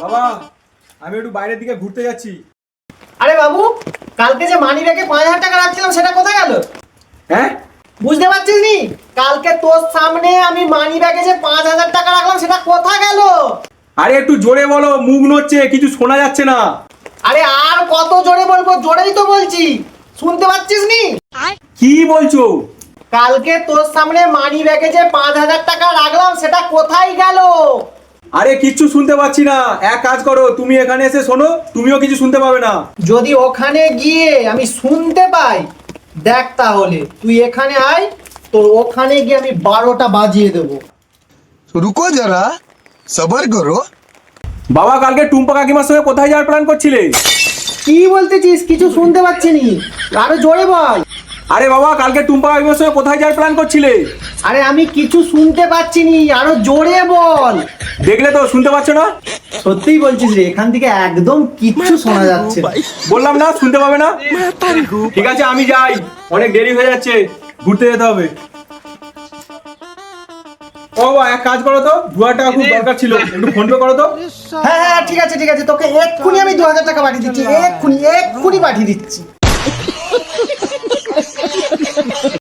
বাবা আমি একটু বাইরের দিকে ঘুরতে যাচ্ছি। আরে বাবু, কালকে যে মানি ব্যাগে 5,000 টাকা রাখছিলাম সেটা কোথায় গেল? হ্যাঁ বুঝতে পারছিস নি? কালকে তোর সামনে আমি মানি ব্যাগে যে 5,000 টাকা রাখলাম সেটা কোথায় গেল? আরে একটু জোরে বলো, মুখ নড়ছে, কিছু শোনা যাচ্ছে না। আরে আর কত জোরে বলবো? জোরেই তো বলছি, শুনতে পাচ্ছিস নি? কি বলছো? কালকে তোর সামনে মানি ব্যাগে যে 5,000 টাকা রাখলাম সেটা কোথায় গেল? আরে কিচ্ছু শুনতে পাচ্ছি না। এক কাজ করো, তুমি এখানে এসে শোনো, তুমিও কিছু শুনতে পাবে না। যদি ওখানে গিয়ে আমি শুনতে পাই, দেখ তাহলে তুই এখানে আয়, তোর ওখানে গিয়ে আমি 12টা বাজিয়ে দেবো। रुको जरा सबर करो। বাবা কালকে টুম্পা কাকিমার সঙ্গে কোথায় যাওয়ার প্ল্যান করছিলে? কি বলতেছিস? কিছু শুনতে পাচ্ছি নি, আরো জোরে বল। আরে বাবা কালকে টুম্পা কাকিমার সঙ্গে কোথায় যাওয়ার প্ল্যান করছিলে? আরে আমি কিছু শুনতে পাচ্ছি নি, আরো জোরে বল। দেখলে তো, শুনতে পাচ্ছ না? সত্যিই বলছিস রে, এখান থেকে একদম কিচ্ছু শোনা যাচ্ছে না। বললাম না শুনতে পাবে না। ঠিক আছে আমি যাই, অনেক দেরি হয়ে যাচ্ছে, ঘুরতে যেতে হবে। ও বাবা এক কাজ করো তো, 2,000 টাকা খুব দরকার ছিল, একটু ফোন পে করো তো। হ্যাঁ হ্যাঁ ঠিক আছে ঠিক আছে, তোকে এক্ষুনি আমি 2,000 টাকা পাঠিয়ে দিচ্ছি, এক্ষুনি এক্ষুনি পাঠিয়ে দিচ্ছি।